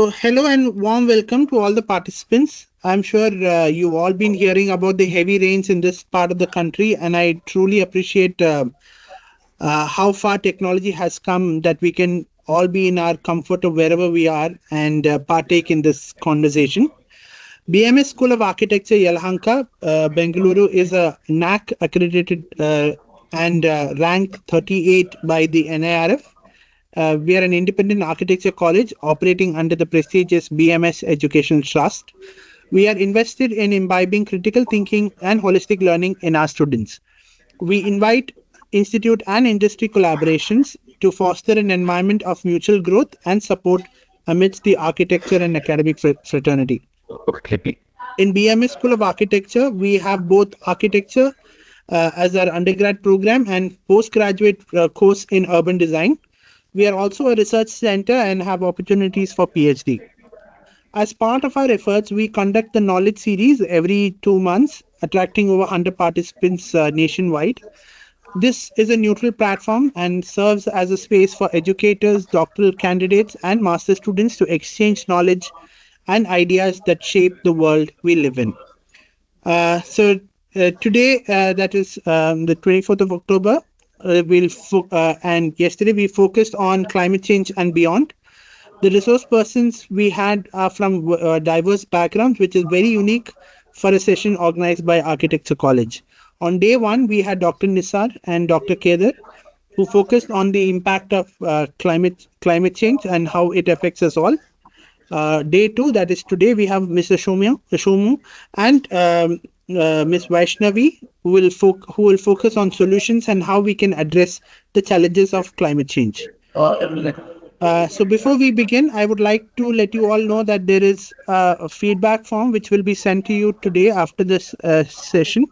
Hello and warm welcome to all the participants. I'm sure you've all been hearing about the heavy rains in this part of the country, and I truly appreciate how far technology has come that we can all be in our comfort of wherever we are and partake in this conversation. BMS School of Architecture, Yelahanka, Bengaluru is a NAC accredited and ranked 38 by the NIRF. We are an independent architecture college operating under the prestigious BMS Educational Trust. We are invested in imbibing critical thinking and holistic learning in our students. We invite institute and industry collaborations to foster an environment of mutual growth and support amidst the architecture and academic fraternity. Okay. In BMS School of Architecture, we have both architecture as our undergrad program and postgraduate course in urban design. We are also a research center and have opportunities for PhD. As part of our efforts, we conduct the Knowledge Series every 2 months, attracting over 100 participants nationwide. This is a neutral platform and serves as a space for educators, doctoral candidates, and master students to exchange knowledge and ideas that shape the world we live in. Today, that is the 24th of October, and yesterday we focused on climate change and beyond. The resource persons we had are from diverse backgrounds, which is very unique for a session organized by Architecture College. On day one, we had Dr. Nisar and Dr. Kedar, who focused on the impact of climate change and how it affects us all. Day two, that is today, we have Mr. Shomu and Ms. Vaishnavi, who will focus on solutions and how we can address the challenges of climate change. So before we begin, I would like to let you all know that there is a feedback form which will be sent to you today after this session.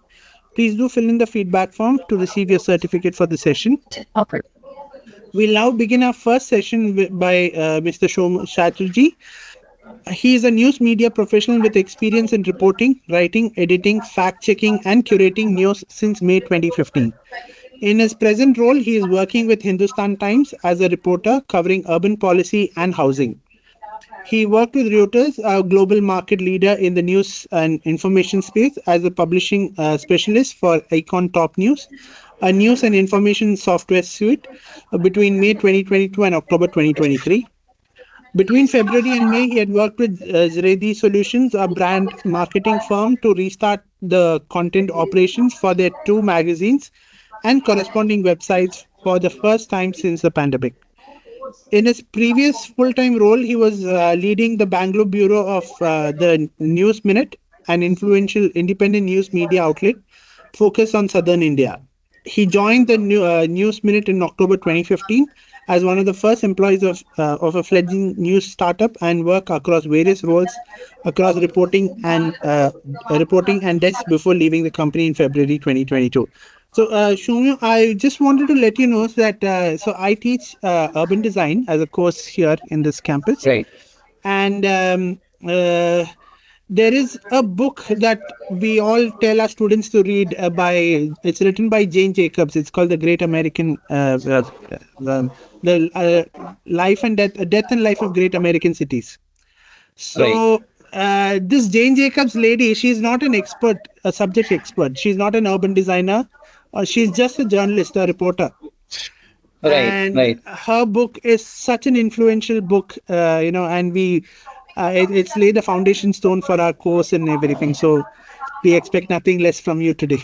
Please do fill in the feedback form to receive your certificate for the session. Okay. We'll now begin our first session by Mr. Chatterjee. He is a news media professional with experience in reporting, writing, editing, fact-checking, and curating news since May 2015. In his present role, he is working with Hindustan Times as a reporter covering urban policy and housing. He worked with Reuters, a global market leader in the news and information space, as a publishing specialist for Icon Top News, a news and information software suite between May 2022 and October 2023. Between February and May, he had worked with Zredi Solutions, a brand marketing firm, to restart the content operations for their 2 magazines and corresponding websites for the first time since the pandemic. In his previous full-time role, he was leading the Bangalore bureau of the News Minute, an influential independent news media outlet focused on southern India. He joined the News Minute in October 2015 as one of the first employees of a fledgling news startup and work across various roles across reporting and desk before leaving the company in February 2022. So, Soumya, I just wanted to let you know that so I teach urban design as a course here in this campus. Right. And there is a book that we all tell our students to read it's written by Jane Jacobs. It's called The Great American, Life and Death and Life of Great American Cities. So this Jane Jacobs lady, she's not an expert, a subject expert. She's not an urban designer. She's just a journalist, a reporter. And her book is such an influential book, and it's laid a foundation stone for our course and everything. So we expect nothing less from you today.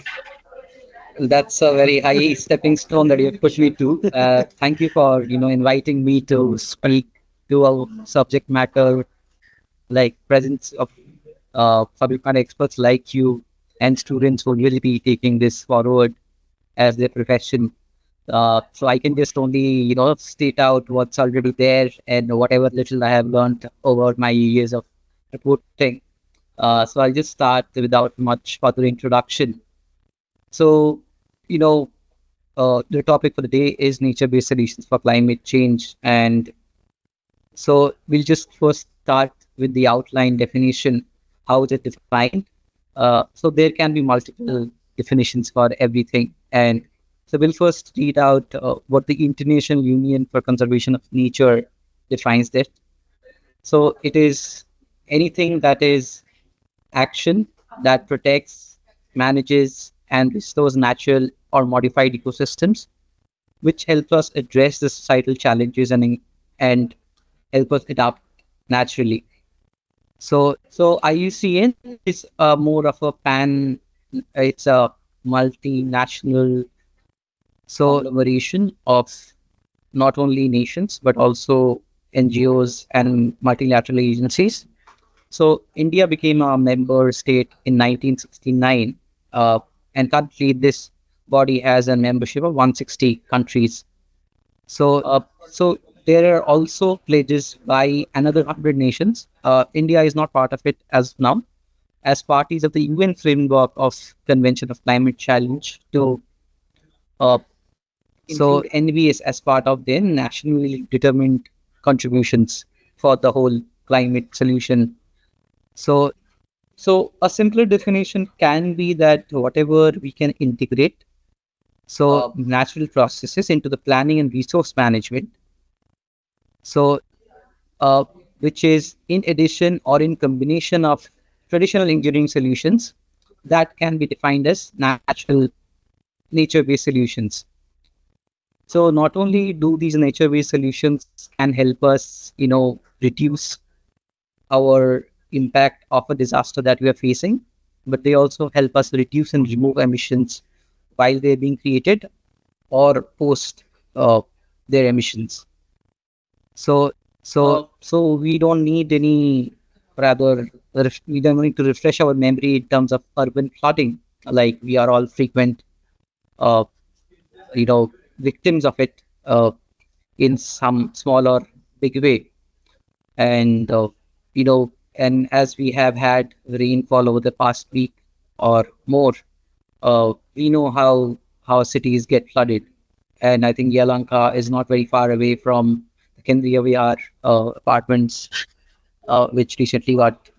That's a very high stepping stone that you've pushed me to. Thank you for, inviting me to speak to a subject matter like presence of subject matter experts like you and students who will really be taking this forward as their profession. So I can just only, state out what's already there and whatever little I have learned over my years of reporting. So I'll just start without much further introduction. So, the topic for the day is nature-based solutions for climate change. And so we'll just first start with the outline definition. How is it defined? So there can be multiple definitions for everything. And so we'll first read out what the International Union for Conservation of Nature defines that. So it is anything that is action that protects, manages, and restores natural or modified ecosystems, which helps us address the societal challenges and help us adapt naturally. So IUCN is more of a it's a multinational conglomeration of not only nations but also NGOs and multilateral agencies. So India became a member state in 1969, and currently this body has a membership of 160 countries. So there are also pledges by another 100 nations. India is not part of it as now, as parties of the UN framework of Convention of Climate Challenge to uh, so NVS as part of their nationally determined contributions for the whole climate solution. So so a simpler definition can be that whatever we can integrate natural processes into the planning and resource management. So uh, which is in addition or in combination of traditional engineering solutions that can be defined as natural nature-based solutions. So not only do these nature-based solutions can help us, reduce our impact of a disaster that we are facing, but they also help us reduce and remove emissions while they're being created or post uh, their emissions. So we don't need any, rather, we don't need to refresh our memory in terms of urban flooding. Like we are all frequent, uh, victims of it in some small or big way. And and as we have had rainfall over the past week or more, we know how cities get flooded. And I think Yalanka is not very far away from the Kendriya Vihar apartments, which recently got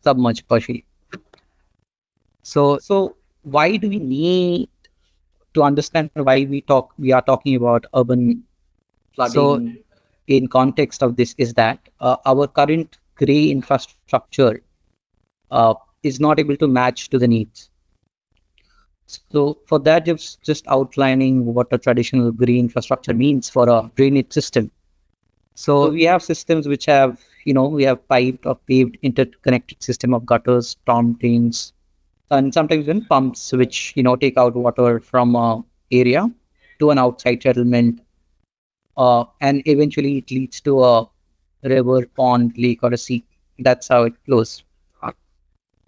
submerged partially. So why do we need to understand why we are talking about urban flooding in context of this is that our current gray infrastructure uh, is not able to match to the needs. So for that, just outlining what a traditional green infrastructure means for a drainage system. So we have systems which have, we have piped or paved interconnected system of gutters, storm drains, and sometimes even pumps which, take out water from a area to an outside settlement, and eventually it leads to a river, pond, lake, or a sea. That's how it flows.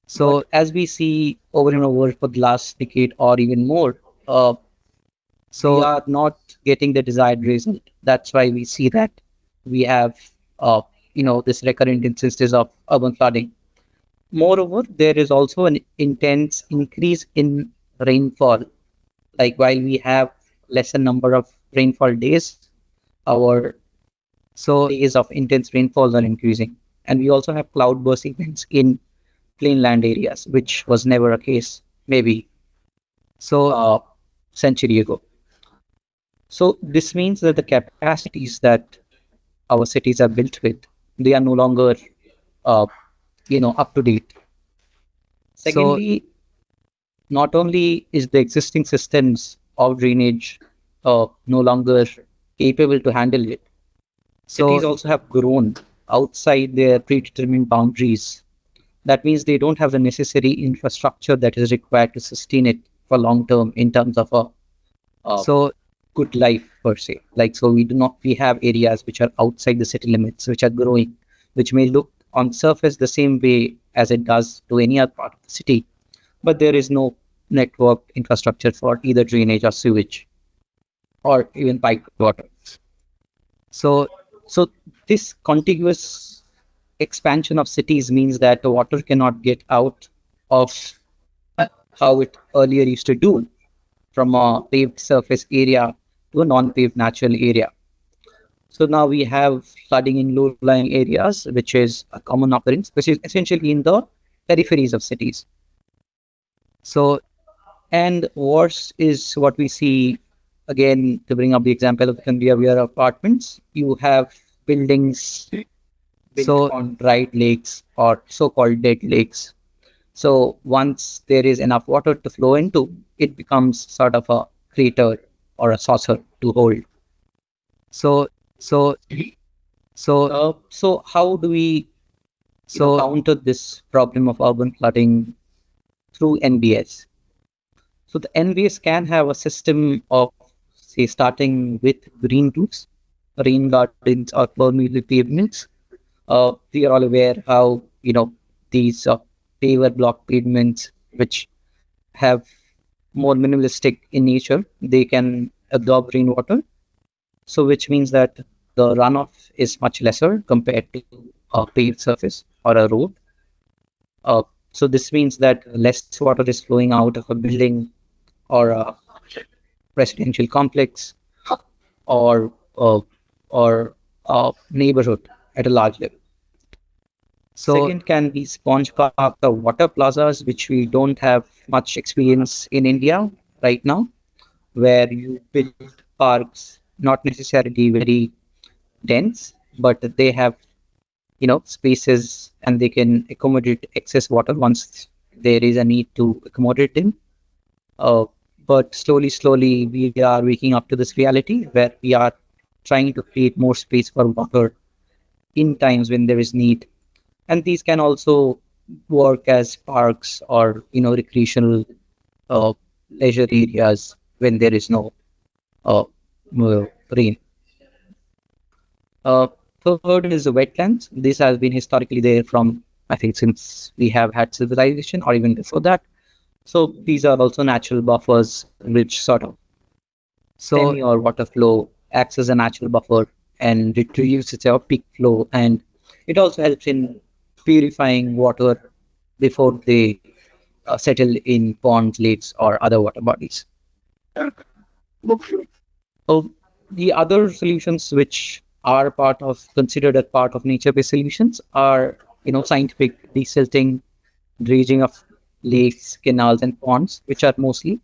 So as we see over and over for the last decade or even more, we are not getting the desired result. That's why we see that we have, this recurrent instances of urban flooding. Moreover, there is also an intense increase in rainfall. Like while we have lesser number of rainfall days, our days of intense rainfalls are increasing. And we also have cloudburst events in plain land areas, which was never a case, maybe century ago. So this means that the capacities that our cities are built with, they are no longer, uh, up to date. Secondly, not only is the existing systems of drainage no longer capable to handle it, cities also have grown outside their predetermined boundaries. That means they don't have the necessary infrastructure that is required to sustain it for long term in terms of a good life per se. Like so, we have areas which are outside the city limits, which are growing, which may look on surface the same way as it does to any other part of the city, but there is no network infrastructure for either drainage or sewage or even piped water. So, so this contiguous expansion of cities means that the water cannot get out of how it earlier used to do from a paved surface area to a non-paved natural area. So now we have flooding in low-lying areas, which is a common occurrence, which is essentially in the peripheries of cities. So, and worse is what we see again to bring up the example of Chandriya Vihar apartments. You have buildings built on dried lakes or so-called dead lakes. So once there is enough water to flow into, it becomes sort of a crater or a saucer to hold. So, so, so how do we counter this problem of urban flooding through NBS? So the NBS can have a system of, say, starting with green roofs, rain gardens, or permeable pavements. We are all aware how these paver block pavements, which have more minimalistic in nature, they can absorb rainwater. So which means that the runoff is much lesser compared to a paved surface or a road. So this means that less water is flowing out of a building or a residential complex or a neighborhood at a large level. So second can be sponge park, the water plazas, which we don't have much experience in India right now, where you build parks not necessarily very dense, but they have spaces and they can accommodate excess water once there is a need to accommodate them. Uh, but slowly, we are waking up to this reality where we are trying to create more space for water in times when there is need. And these can also work as parks or recreational uh, leisure areas when there is no rain. Uh, Third is the wetlands. This has been historically there from, I think, since we have had civilization or even before that. So these are also natural buffers which sort of semi or water flow acts as a natural buffer and it reduces your peak flow, and it also helps in purifying water before they settle in ponds, lakes, or other water bodies. So the other solutions which are considered as part of nature-based solutions are scientific desilting, dredging of lakes, canals, and ponds, which are mostly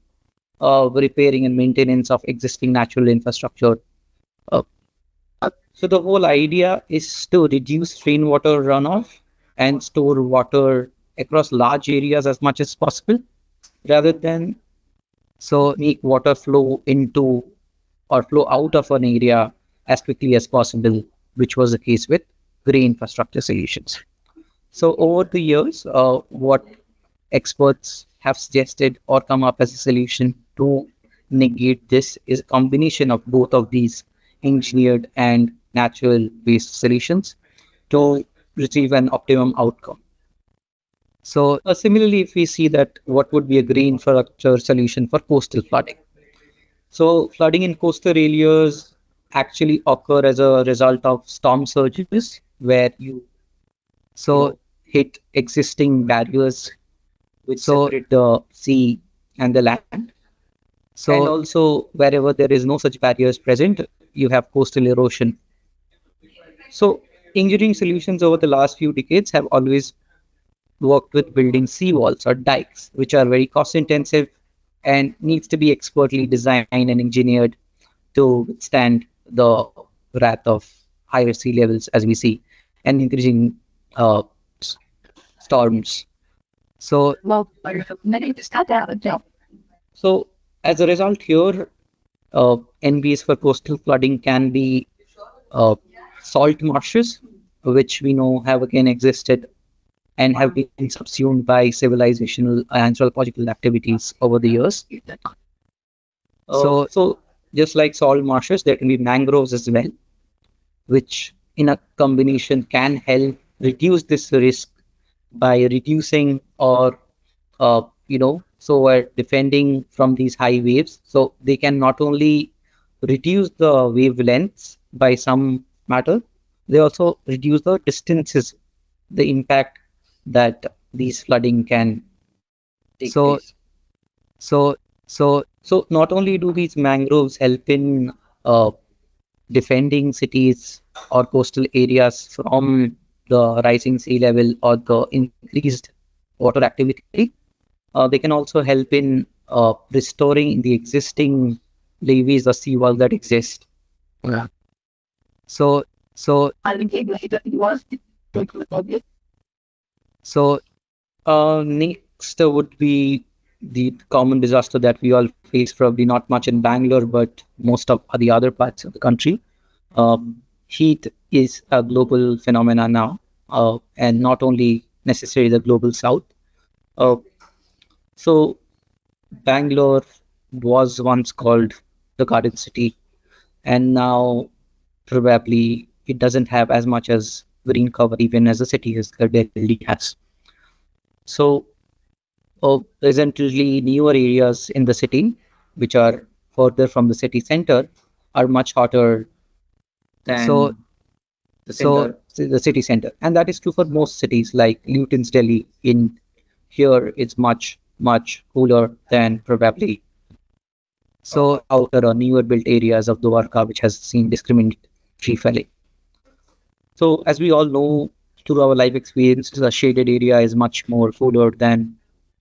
repairing and maintenance of existing natural infrastructure. Uh, so the whole idea is to reduce rainwater runoff and store water across large areas as much as possible, rather than make water flow into or flow out of an area as quickly as possible, which was the case with grey infrastructure solutions. So over the years, what experts have suggested or come up as a solution to negate this is a combination of both of these engineered and natural based solutions to retrieve an optimum outcome. So similarly, if we see that what would be a green infrastructure solution for coastal flooding. So flooding in coastal areas actually occur as a result of storm surges where you hit existing barriers which separate the sea and the land. So and also wherever there is no such barriers present, you have coastal erosion. So engineering solutions over the last few decades have always worked with building seawalls or dikes, which are very cost intensive and needs to be expertly designed and engineered to withstand the wrath of higher sea levels as we see and increasing uh, storms. So, so as a result here, NBS for coastal flooding can be uh, salt marshes, which we know have again existed and have been subsumed by civilizational and anthropological activities over the years. So just like salt marshes, there can be mangroves as well, which in a combination can help reduce this risk by reducing or so we're defending from these high waves. So they can not only reduce the wavelengths by some matter, they also reduce the distances, the impact that these flooding can take place. So not only do these mangroves help in defending cities or coastal areas from the rising sea level or the increased water activity, they can also help in restoring the existing levees or seawall that exist. Yeah. So So next would be the common disaster that we all face, probably not much in Bangalore, but most of the other parts of the country. Heat is a global phenomena now, and not only necessarily the global south. Uh, so Bangalore was once called the Garden City, and now probably it doesn't have as much as green cover even as a city as Delhi has. So presently newer areas in the city, which are further from the city center, are much hotter than the city center, and that is true for most cities like Luton's Delhi. In here, it's much cooler than probably outer or newer built areas of Dwarka, which has seen discriminate tree felling. So, as we all know through our life experiences, a shaded area is much more cooler than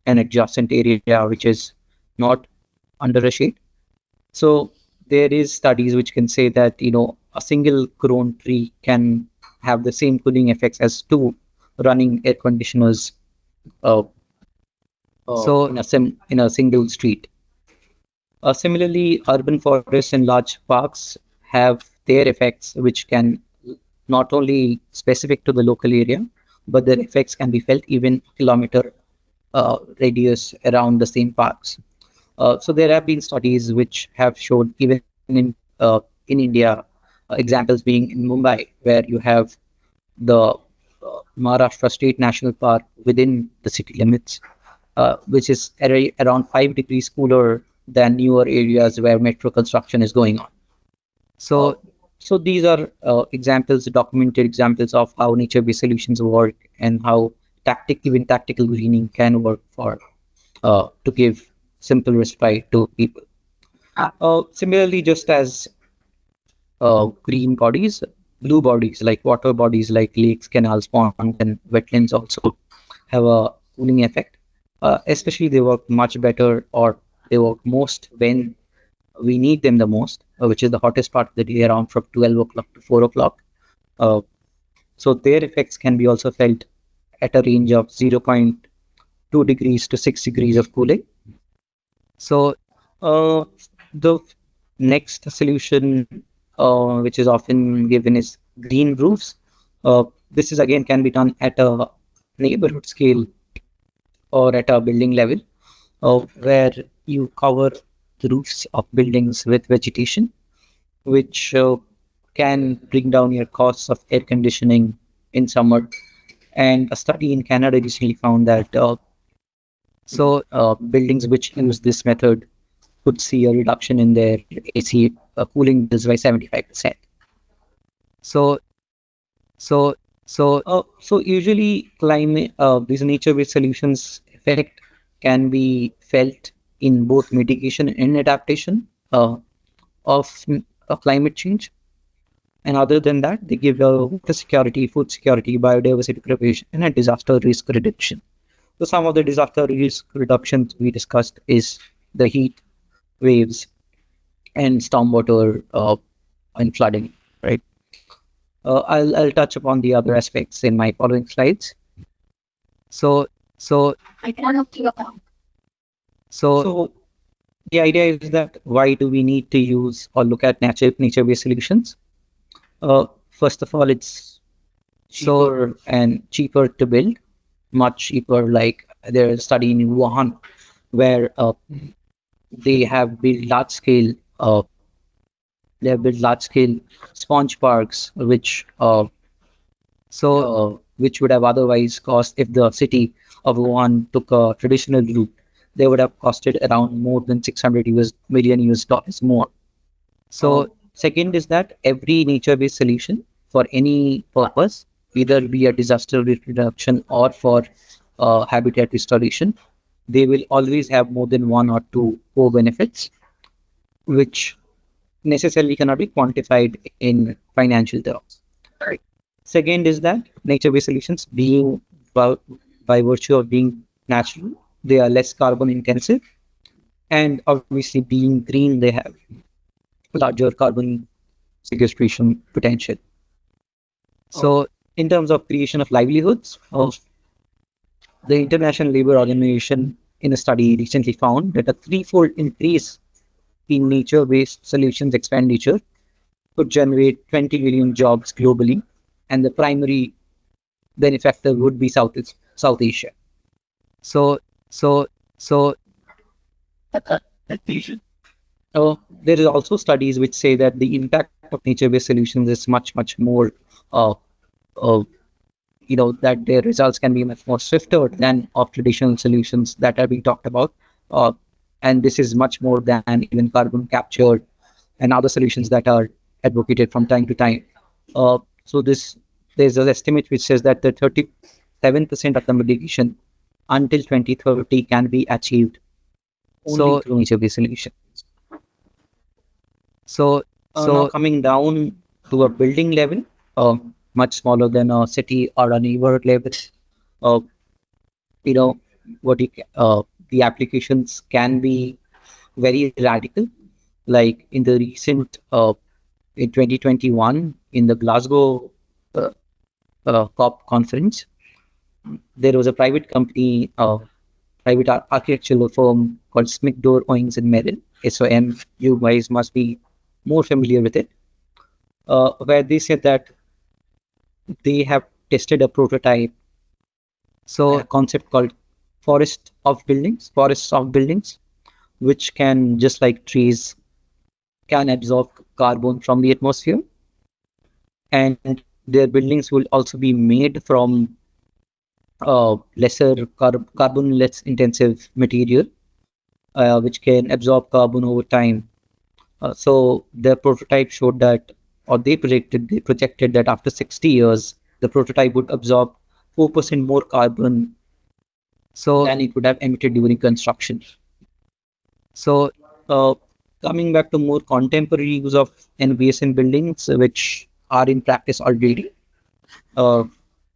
an adjacent area which is not under a shade. So, there is studies which can say that a single grown tree can have the same cooling effects as two running air conditioners. Uh, in a single street. Similarly, urban forests and large parks have their effects, which can not only specific to the local area, but their effects can be felt even kilometer radius around the same parks. So there have been studies which have shown even in India, examples being in Mumbai, where you have the Maharashtra State National Park within the city limits, which is around 5 degrees cooler than newer areas where metro construction is going on. So, so these are examples, documented examples of how nature-based solutions work and how even tactical greening can work for to give simple respite to people. Similarly, just as green bodies, blue bodies like water bodies like lakes, canals, ponds, and wetlands also have a cooling effect. Especially, they work much better, or they work most when we need them the most, which is the hottest part of the day, around from 12 o'clock to 4 o'clock. Uh, so their effects can be also felt at a range of 0.2 degrees to 6 degrees of cooling. So the next solution, which is often given, is green roofs. This is again can be done at a neighborhood scale or at a building level, where you cover the roofs of buildings with vegetation, which can bring down your costs of air conditioning in summer. And a study in Canada recently found that buildings which use this method could see a reduction in their AC cooling bills by 75%. So, so usually climate, these nature-based solutions effect can be felt in both mitigation and adaptation of climate change. And other than that, they give water security, food security, biodiversity preservation, and a disaster risk reduction. So some of the disaster risk reductions we discussed is the heat waves and stormwater and flooding, right? I'll touch upon the other aspects in my following slides. So so so the idea is that why do we need to use or look at nature-based solutions? First of all, it's cheaper to build, much cheaper. Like there's a study in Wuhan where they have built large scale sponge parks, which which would have otherwise cost, if the city of Wuhan took a traditional route, they would have costed around more than 600 million US dollars more. So second is that every nature-based solution for any purpose, either be a disaster risk reduction or for habitat restoration, they will always have more than one or two co-benefits, which necessarily cannot be quantified in financial terms. Second is that nature-based solutions, being by virtue of being natural, they are less carbon intensive, and obviously being green, they have larger carbon sequestration potential. In terms of creation of livelihoods, the International Labour Organization in a study recently found that a threefold increase in nature-based solutions expenditure could generate 20 million jobs globally, and the primary benefactor would be South Asia. So, so, so, there is also studies which say that the impact of nature-based solutions is much more, uh, uh, that their results can be much more swifter than of traditional solutions that are being talked about. Uh, and this is much more than even carbon capture and other solutions that are advocated from time to time. So there's an estimate which says that the 37% of the mitigation until 2030 can be achieved only through nature-based solutions. So now coming down to a building level, much smaller than a city or a neighborhood level, uh, you know, what you, the applications can be very radical. Like in the recent in 2021 in the Glasgow uh, COP conference, there was a private company, private architectural firm called Smigdor, Owings and Merrill, SOM. You guys must be more familiar with it, where they said that they have tested a prototype, so a concept called forests of buildings, which can, just like trees, can absorb carbon from the atmosphere, and their buildings will also be made from lesser carbon less intensive material, which can absorb carbon over time. So the prototype showed that, or they projected that after 60 years, the prototype would absorb 4% more carbon than it would have emitted during construction. So coming back to more contemporary use of NBS in buildings, which are in practice already, uh,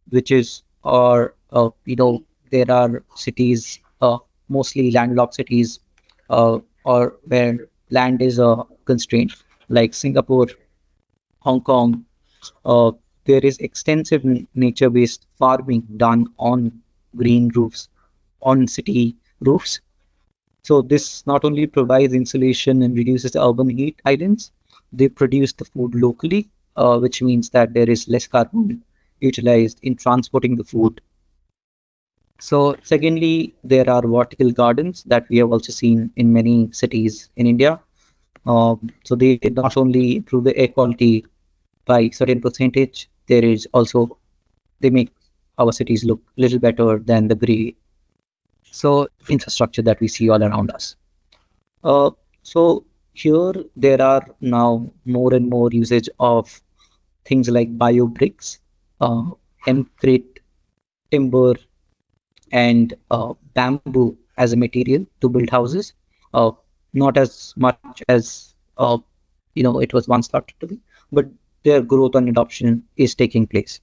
which is, or there are cities, mostly landlocked cities, or where land is a constraint, like Singapore, Hong Kong. uh, there is extensive nature-based farming done on green roofs, on city roofs. So this not only provides insulation and reduces the urban heat islands, they produce the food locally, which means that there is less carbon utilized in transporting the food. So secondly, there are vertical gardens that we have also seen in many cities in India. So they not only improve the air quality by certain percentage, there is also, they make our cities look a little better than the gray infrastructure that we see all around us. So here there are now more and more usage of things like bio bricks, hempcrete, timber, and bamboo as a material to build houses. Uh, Not as much as it was once thought to be, but their growth and adoption is taking place.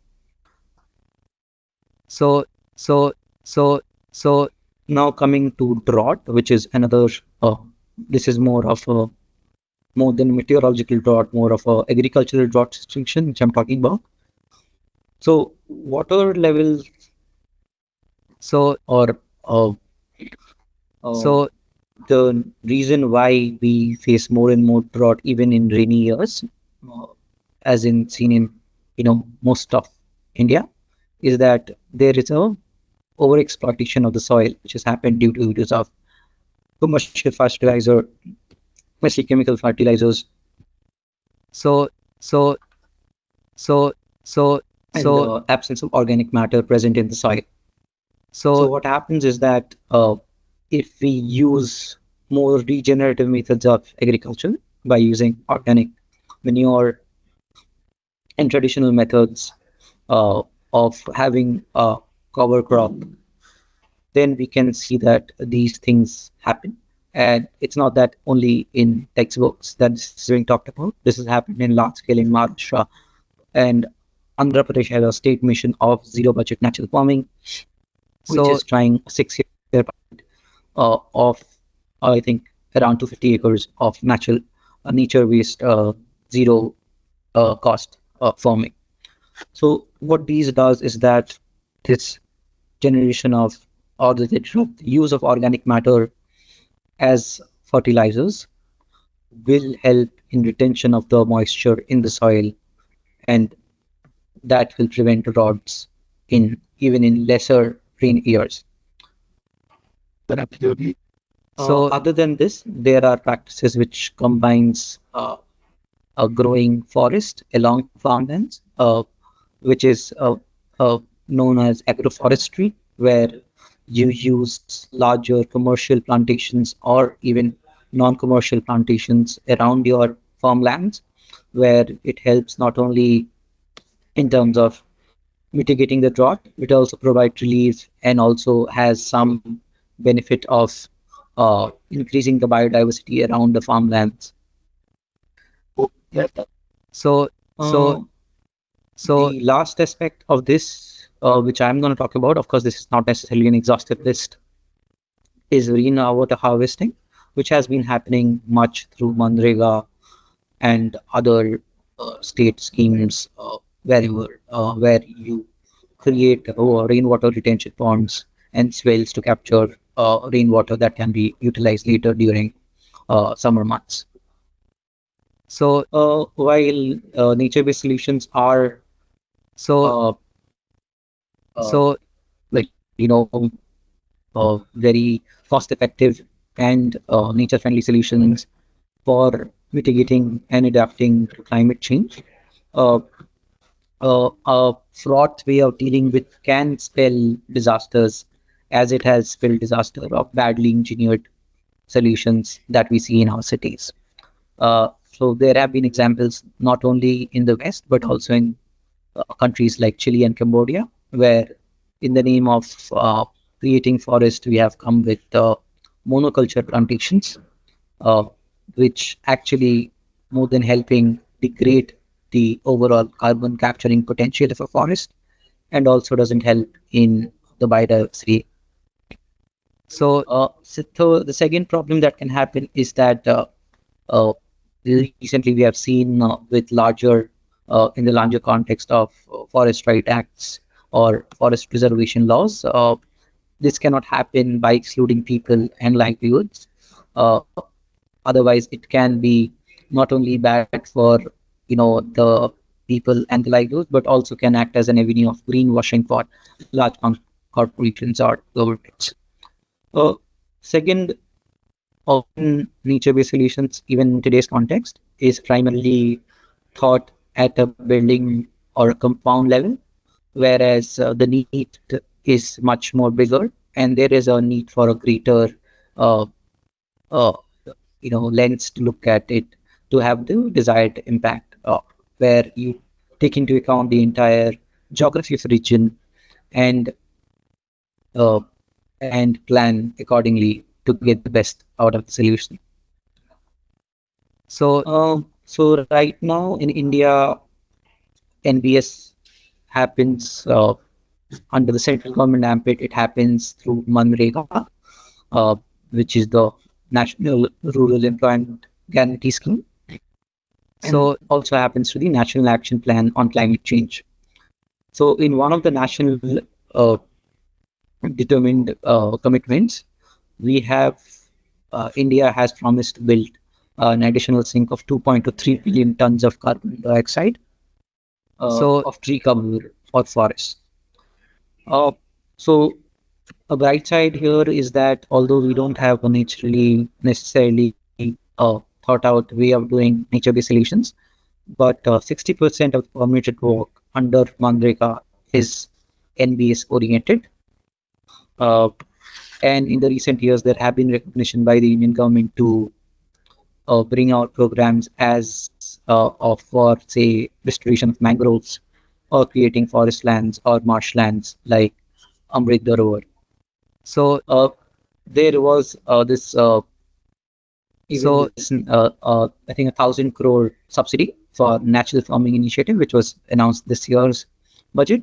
So so so so now coming to drought, which is another. This is more than meteorological drought, more of a agricultural drought situation, which I'm talking about. So water levels, or so the reason why we face more and more drought even in rainy years, uh, as in seen in most of India, is that there is a over exploitation of the soil, which has happened due to use of commercial fertilizer, mostly chemical fertilizers. So so so so and the absence of organic matter present in the soil. So what happens is that if we use more regenerative methods of agriculture by using organic manure and traditional methods of having a cover crop, then we can see that these things happen. And it's not that only in textbooks that this is being talked about. This has happened in large scale in Maharashtra, and Andhra Pradesh has a state mission of zero budget natural farming, which is trying 6 year of, I think, around 250 acres of nature based zero cost farming. So what these does is that this generation of or the use of organic matter as fertilizers will help in retention of the moisture in the soil, and that will prevent droughts in even in lesser rain years. So other than this, there are practices which combines a growing forest along farmlands, which is known as agroforestry, where you use larger commercial plantations or even non-commercial plantations around your farmlands, where it helps not only in terms of mitigating the drought, it also provides relief and also has some benefit of increasing the biodiversity around the farmlands. So, so So the last aspect of this, which I'm going to talk about, of course, this is not necessarily an exhaustive list, is rainwater harvesting, which has been happening much through Manrega and other state schemes, wherever where you create rainwater retention ponds and swales to capture rainwater that can be utilized later during summer months. So while nature-based solutions are so so like very cost effective and nature friendly solutions for mitigating and adapting to climate change. Uh, a fraught way of dealing with can spell disasters, as it has spelled disaster of badly engineered solutions that we see in our cities. So there have been examples not only in the West but also in countries like Chile and Cambodia, where in the name of creating forest, we have come with monoculture plantations, uh, which actually, more than helping, degrade the overall carbon capturing potential of a forest, and also doesn't help in the biodiversity. So the second problem that can happen is that uh, recently we have seen with larger, in the larger context of forest right acts or forest preservation laws, this cannot happen by excluding people and livelihoods. Uh, Otherwise, it can be not only bad for the people and the livelihoods, but also can act as an avenue of greenwashing for large corporations or governments. Second, often nature-based solutions, even in today's context, is primarily thought at a building or a compound level, whereas the need is much more bigger, and there is a need for a greater, uh, uh, lens to look at it to have the desired impact, where you take into account the entire geography of the region and uh, and plan accordingly to get the best out of the solution. So right now in India, NBS happens under the central government ambit. It happens through Manrega, uh, which is the National Rural Employment Guarantee Scheme. So also happens through the National Action Plan on Climate Change. So in one of the national uh, determined commitments, we have India has promised to build an additional sink of 2.23 billion tons of carbon dioxide of tree cover or forest. So a bright side here is that although we don't have a naturally necessarily thought out way of doing nature-based solutions, but 60% of the permitted work under Manreka is NBS oriented. Uh, and in the recent years, there have been recognition by the Indian government to bring out programs as of for say restoration of mangroves or creating forest lands or marshlands like Amrit Dharovar. So there was this I think 1,000 crore subsidy for natural farming initiative, which was announced this year's budget.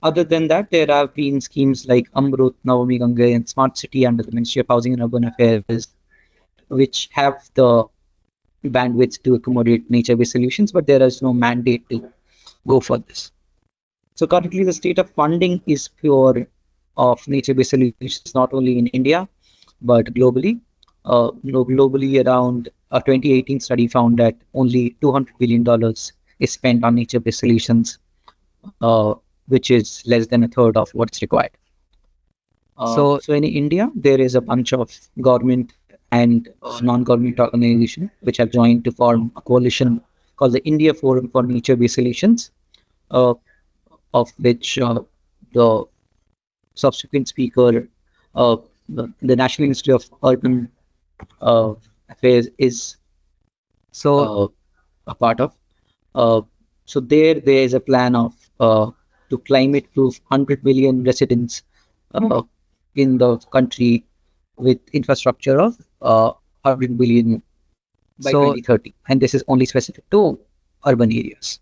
Other than that, there have been schemes like Amrut, Navami Gange, and Smart City under the Ministry of Housing and Urban Affairs, which have the bandwidth to accommodate nature-based solutions, but there is no mandate to go for this. So currently, the state of funding is pure of nature-based solutions, not only in India but globally. Globally, around a 2018 study found that only $200 billion is spent on nature-based solutions, uh, which is less than a third of what's required. So in India, there is a bunch of government and non-government organizations which have joined to form a coalition called the India Forum for Nature-Based Solutions, uh, of which the subsequent speaker, uh, the National Institute of Urban Affairs, is a part of. Uh, so there is a plan of to climate-proof 100 million residents in the country with infrastructure of 100 billion by 2030, and this is only specific to urban areas.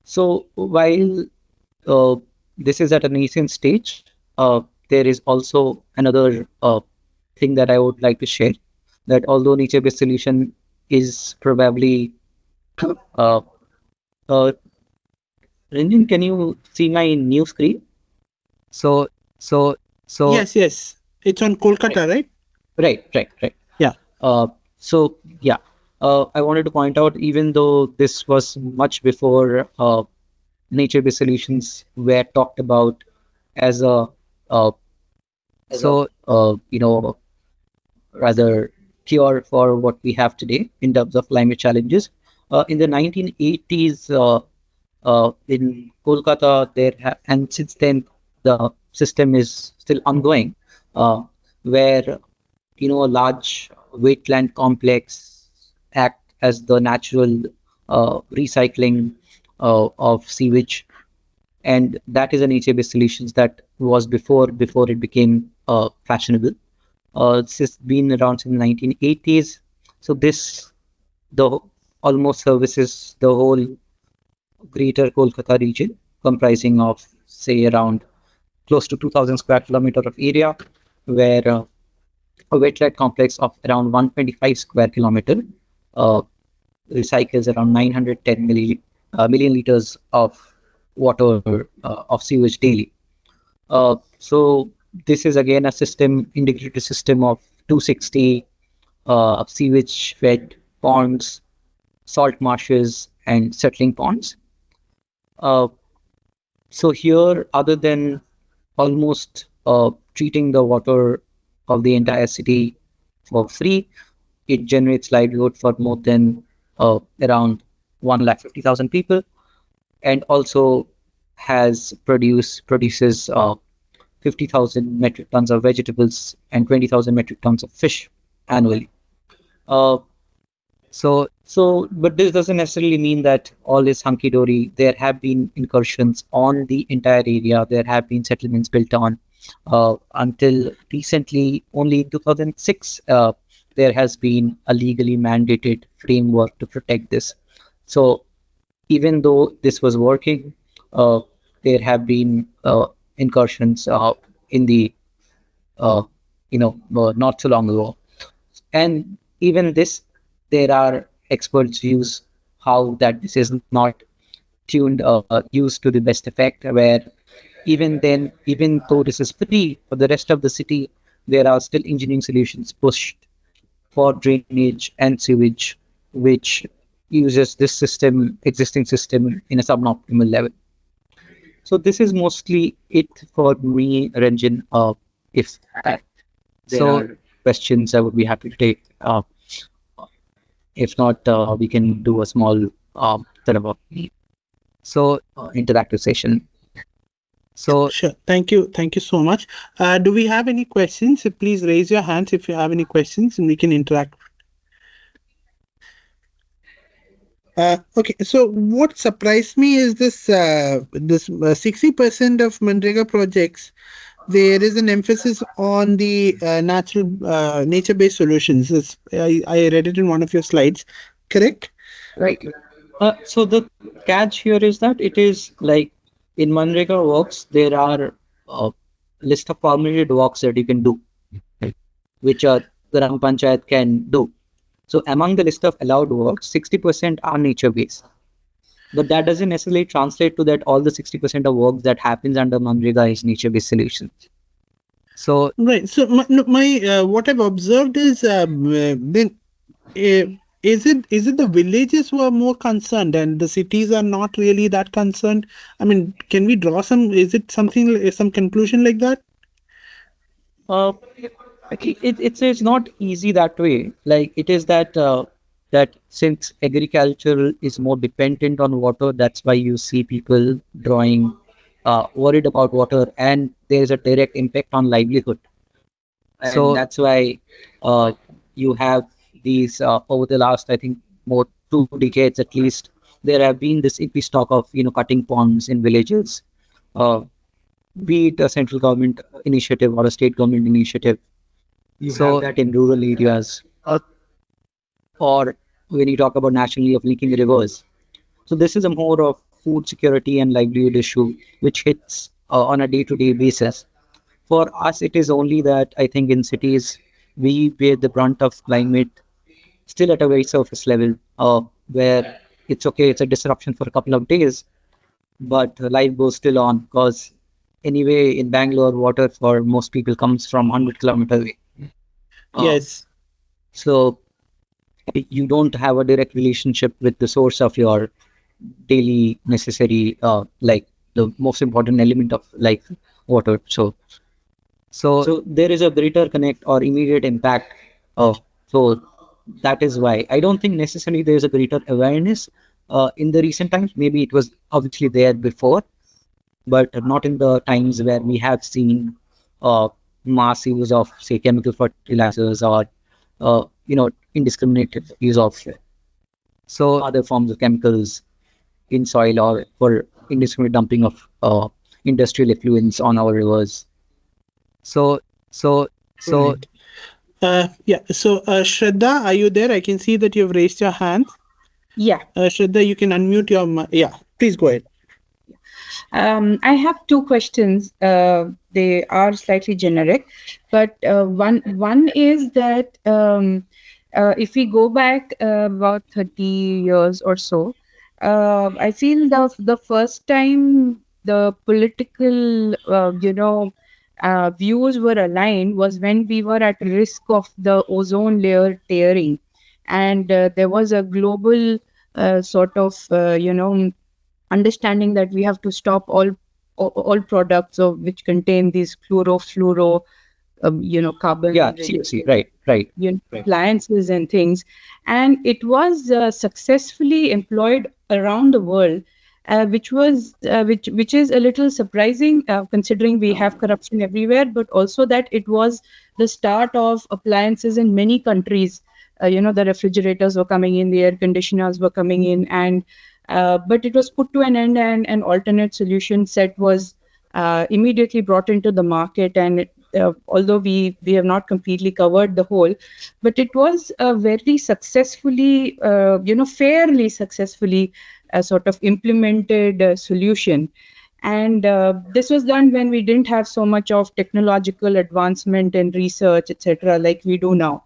So while uh, this is at a nascent stage, there is also another thing that I would like to share, that although nature-based solution is probably uh, uh, Ranjan, can you see my new screen? So, so, so, Yes, yes. It's on Kolkata, right? right. Yeah. So yeah, I wanted to point out, even though this was much before nature-based solutions were talked about as a uh, rather cure for what we have today in terms of climate challenges. In the 1980s, in Kolkata, and since then the system is still ongoing, where a large wetland complex act as the natural recycling of sewage, and that is a nature-based solutions that was before it became fashionable. This has been around since the 1980s. So this the almost services the whole greater Kolkata region, comprising of say around close to 2,000 square kilometer of area, where a wetland complex of around 125 square kilometer uh, recycles around 910 million liters of water of sewage daily. So this is again a integrated system of 260 sewage fed ponds, salt marshes, and settling ponds. Uh, so here, other than almost treating the water of the entire city for free, it generates livelihood for more than around 150,000 people, and also produces 50,000 metric tons of vegetables and 20,000 metric tons of fish annually. Uh, but this doesn't necessarily mean that all is hunky dory. There have been incursions on the entire area. There have been settlements built on. Until recently, only in 2006, there has been a legally mandated framework to protect this. So even though this was working, uh, there have been incursions in the not so long ago. And even this, there are experts' views how that this is not tuned used to the best effect, where even though this is free for the rest of the city, there are still engineering solutions pushed for drainage and sewage, which uses this existing system in a suboptimal level. So this is mostly it for me, Ranjan. If there are questions, I would be happy to take. If not, we can do a small sort of a interactive session. So Sure. Thank you. Thank you so much. Do we have any questions? Please raise your hands if you have any questions and we can interact. Okay, so what surprised me is this 60% of Manrega projects, there is an emphasis on the nature-based solutions. I read it in one of your slides, correct? right. So the catch here is that it is like in Manrega works, there are a list of permitted works that you can do, which the Gram Panchayat can do. So among the list of allowed works, 60% are nature-based. But that doesn't necessarily translate to that all the 60% of work that happens under Manrega is nature-based solutions. So Right. So my, no, my what I've observed is then is it the villages who are more concerned and the cities are not really that concerned? I mean, can we draw some? Is it something some conclusion like that? Uh, it's not easy that way. Like it is that that since agriculture is more dependent on water, that's why you see people drawing worried about water, and there is a direct impact on livelihood. So that's why uh, you have these over the last, I think, more 2 decades at least. There have been this increased talk of cutting ponds in villages, uh, be it a central government initiative or a state government initiative. So that in rural areas, or when you talk about nationally of leaking rivers. So this is a more of food security and livelihood issue, which hits on a day-to-day basis. For us, it is only that I think in cities we bear the brunt of climate still at a very surface level, where it's okay, it's a disruption for a couple of days, but life goes still on because anyway in Bangalore, water for most people comes from 100 kilometers away. Yes. So you don't have a direct relationship with the source of your daily necessary, like the most important element of life, water. So there is a greater connect or immediate impact. So that is why I don't think necessarily there is a greater awareness in the recent times. Maybe it was obviously there before, but not in the times where we have seen uh, mass use of, say, chemical fertilizers or indiscriminate use of other forms of chemicals in soil or for indiscriminate dumping of industrial effluents on our rivers. So so Right. Yeah. So, Shraddha, are you there? I can see that you've raised your hand. Yeah. Shraddha, you can unmute your. Yeah, please go ahead. I have two questions. They are slightly generic, but one is that if we go back about 30 years or so, I feel the first time the political views were aligned was when we were at risk of the ozone layer tearing, and there was a global sort of understanding that we have to stop all products of which contain these chlorofluoro carbon CFC, right. appliances and things, and it was successfully employed around the world, which is a little surprising considering we have corruption everywhere, but also that it was the start of appliances in many countries. The refrigerators were coming in, the air conditioners were coming in, and but it was put to an end, and an alternate solution set was immediately brought into the market. And although we have not completely covered the whole, but it was a very successfully, fairly successfully sort of implemented solution. And this was done when we didn't have so much of technological advancement and research, etc., like we do now.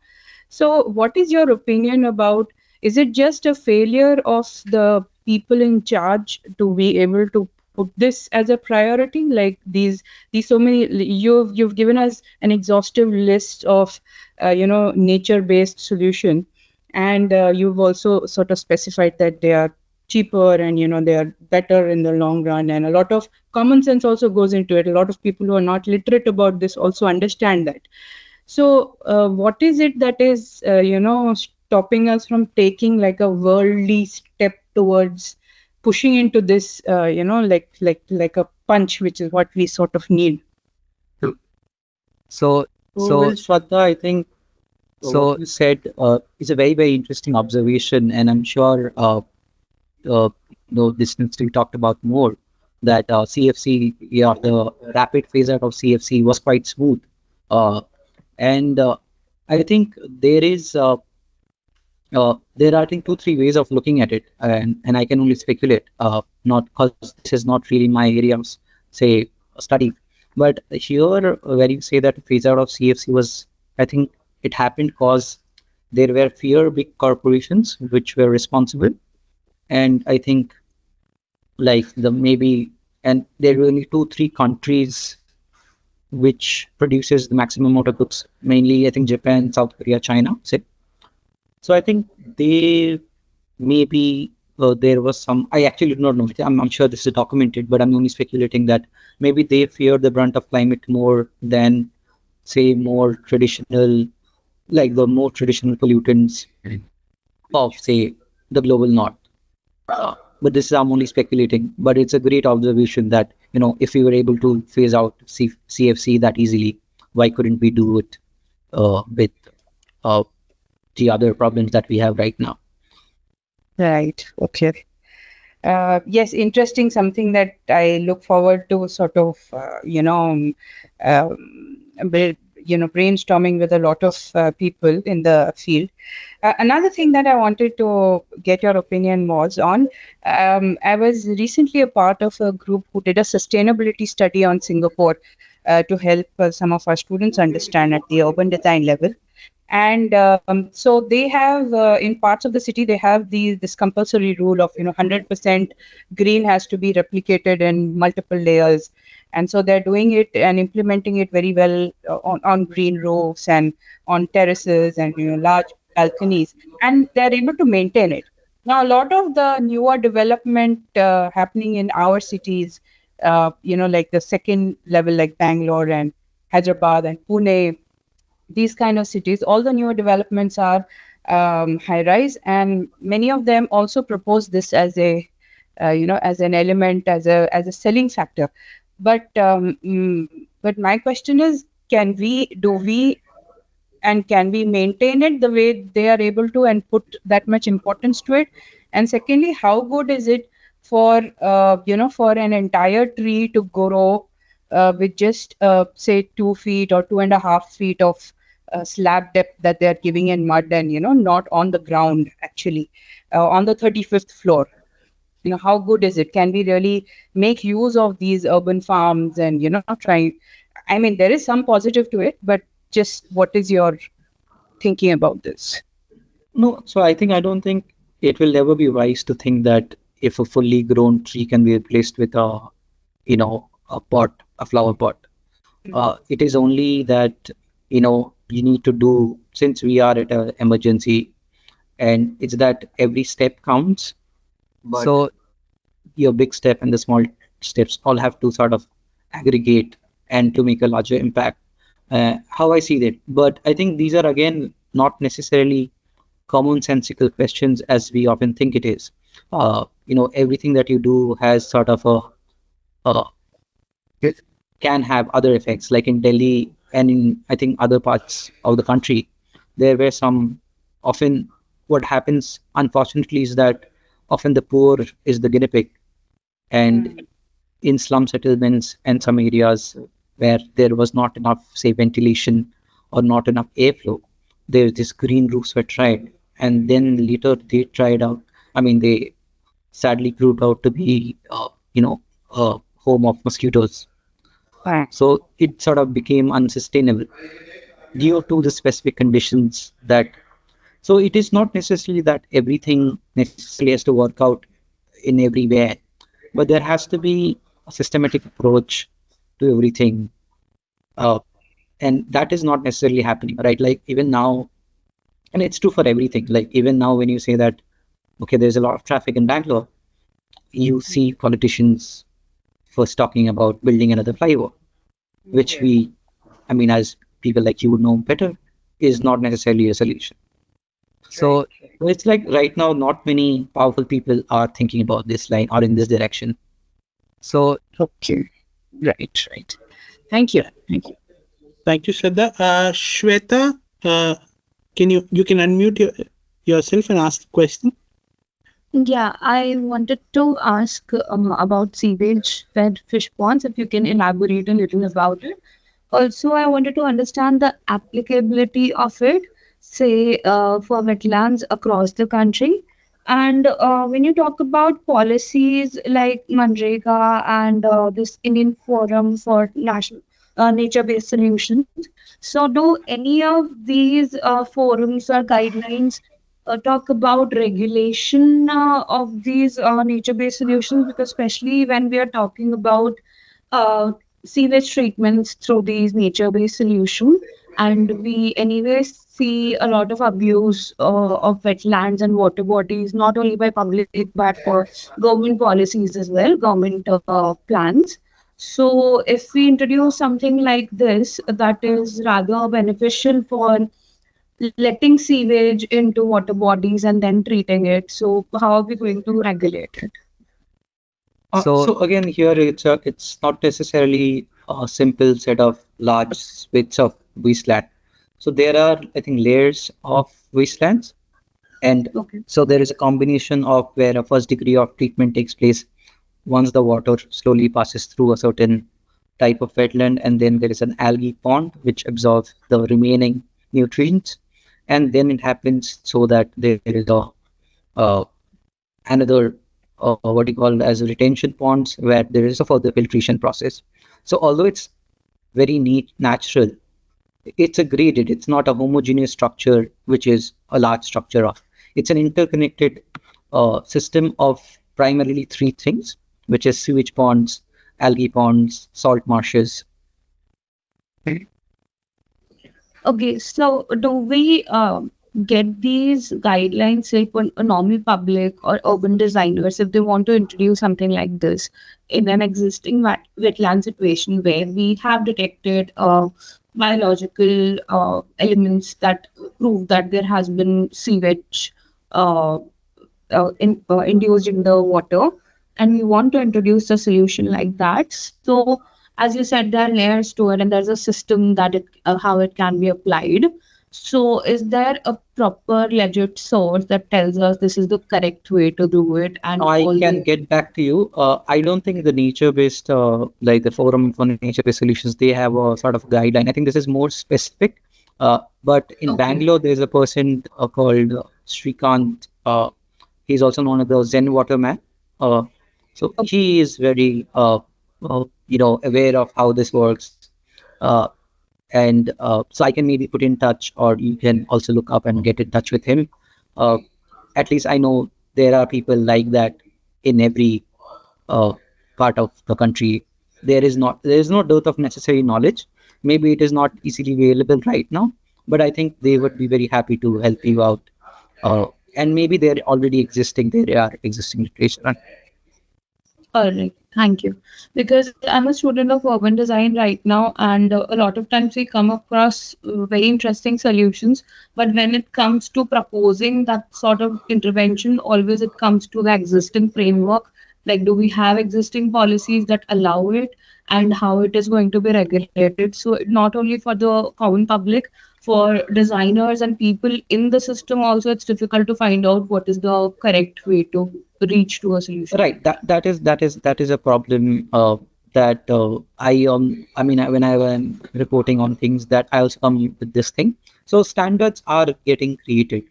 So, what is your opinion about? Is it just a failure of the people in charge to be able to put this as a priority? Like these so many, you've given us an exhaustive list of nature-based solution, and you've also sort of specified that they are cheaper and they are better in the long run, and a lot of common sense also goes into it. A lot of people who are not literate about this also understand that. So, what is it that is, stopping us from taking like a worldly step towards pushing into this, like a punch, which is what we sort of need? So Shraddha, I think what you said is a very, very interesting observation, and I'm sure this needs to be talked about more. That CFC, yeah, the rapid phase out of CFC was quite smooth, and I think there are, I think, 2, 3 ways of looking at it, and I can only speculate, not because this is not really my area of, say, study. But here, where you say that phase out of CFC was, I think it happened because there were fewer big corporations which were responsible, and I think like the maybe, and there are only two, three countries which produces the maximum amount of books, mainly I think Japan, South Korea, China. So I think they maybe there was some. I actually do not know. I'm sure this is documented, but I'm only speculating that maybe they fear the brunt of climate more than, say, more traditional, like the more traditional pollutants of, say, the global north. But this is, I'm only speculating. But it's a great observation that, if we were able to phase out CFC that easily, why couldn't we do it with uh, the other problems that we have right now? Right. Okay. Yes, interesting. Something that I look forward to sort of, brainstorming with a lot of people in the field. Another thing that I wanted to get your opinion was on, I was recently a part of a group who did a sustainability study on Singapore to help some of our students understand at the urban design level. And so they have in parts of the city they have this compulsory rule of 100% green has to be replicated in multiple layers, and so they're doing it and implementing it very well on green roofs and on terraces and large balconies, and they're able to maintain it. Now a lot of the newer development happening in our cities, like the second level, like Bangalore and Hyderabad and Pune, these kind of cities, all the newer developments are high rise, and many of them also propose this as a as an element, as a selling factor. But my question is, can we maintain it the way they are able to and put that much importance to it? And secondly, how good is it for for an entire tree to grow with just say 2 feet or 2.5 feet of slab depth that they are giving in mud, and not on the ground actually, on the 35th floor? How good is it? Can we really make use of these urban farms and try? I mean, there is some positive to it, but just what is your thinking about this? No, so I don't think it will ever be wise to think that if a fully grown tree can be replaced with a pot, a flower pot. It is only that, you need to do, since we are at an emergency, and it's that every step counts. So your big step and the small steps all have to sort of aggregate and to make a larger impact. How I see that. But I think these are again not necessarily commonsensical questions as we often think it is. Everything that you do has sort of a it can have other effects. Like in Delhi and in, I think, other parts of the country, there were some, often what happens unfortunately is that often the poor is the guinea pig, and in slum settlements and some areas where there was not enough, say, ventilation or not enough airflow, there these green roofs were tried, and then later they tried out. I mean, they sadly proved out to be, a home of mosquitoes. Right. So it sort of became unsustainable due to the specific conditions that. So it is not necessarily that everything necessarily has to work out in everywhere, but there has to be a systematic approach to everything. Uh, and that is not necessarily happening, right? Like even now, and it's true for everything. Like even now, when you say that, okay, there's a lot of traffic in Bangalore, you see politicians first talking about building another flyover, which we, I mean, as people like you would know better, is not necessarily a solution. So it's like right now, not many powerful people are thinking about this line or in this direction. So Okay. Right. Thank you. Thank you, Shraddha. Shweta, you can unmute yourself and ask the question. Yeah, I wanted to ask about sewage fed fish ponds, if you can elaborate a little about it. Also, I wanted to understand the applicability of it, say, for wetlands across the country. And when you talk about policies like Manrega and this Indian Forum for National Nature-Based Solutions, so do any of these forums or guidelines talk about regulation of these nature-based solutions, because especially when we are talking about uh, sewage treatments through these nature-based solutions, and we anyway see a lot of abuse of wetlands and water bodies, not only by public but for government policies as well, government plans. So if we introduce something like this that is rather beneficial for letting sewage into water bodies and then treating it. So how are we going to regulate it? So again, here it's not necessarily a simple set of large bits of wasteland. So there are, I think, layers of wastelands, and Okay. so there is a combination of where a first degree of treatment takes place once the water slowly passes through a certain type of wetland, and then there is an algae pond which absorbs the remaining nutrients, and then it happens so that there is a uh, another what you call as retention ponds where there is a further filtration process. So although it's very neat natural, it's a graded, it's not a homogeneous structure which is a large structure of, it's an interconnected system of primarily three things, which is sewage ponds, algae ponds, salt marshes. Okay, so do we get these guidelines like when a normal public or urban designers, if they want to introduce something like this in an existing wetland situation where we have detected biological elements that prove that there has been sewage uh, induced in the water, and we want to introduce a solution like that. So as you said, there are layers to it and there's a system that it how it can be applied. So is there a proper legit source that tells us this is the correct way to do it? And I all can get back to you. I don't think the nature-based, like the Forum for Nature-Based Solutions, they have a sort of guideline. I think this is more specific. But in Okay. Bangalore, there's a person called Srikant. He's also known as the Zen Waterman. So he is very, aware of how this works. Uh, and so I can maybe put in touch, or you can also look up and get in touch with him. Uh, at least I know there are people like that in every uh, part of the country. There is no dearth of necessary knowledge. Maybe it is not easily available right now, but I think they would be very happy to help you out. And maybe they're already existing. There are existing literature. All right, thank you. Because I'm a student of urban design right now, and a lot of times we come across very interesting solutions. But when it comes to proposing that sort of intervention, always it comes to the existing framework. Like, do we have existing policies that allow it, and how it is going to be regulated? So, not only for the common public, for designers and people in the system, also, it's difficult to find out what is the correct way to reach to a solution. Right. That is a problem that I mean when I am reporting on things that I also come with this thing. So standards are getting created,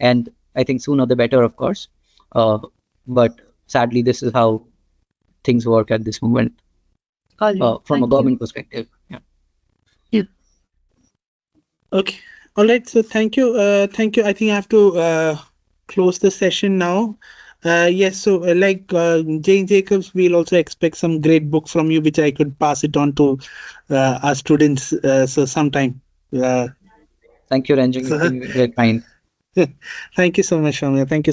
and I think sooner the better, of course. Uh, but sadly, this is how things work at this moment All right, from a thank you. government perspective. Yeah. Yeah. Okay. All right. So thank you. Thank you. I think I have to close the session now. Yes. So like Jane Jacobs, we'll also expect some great book from you, which I could pass it on to our students. So sometime. Uh, Thank you, Ranjang. You've been very kind. Thank you so much, Soumya. Thank you so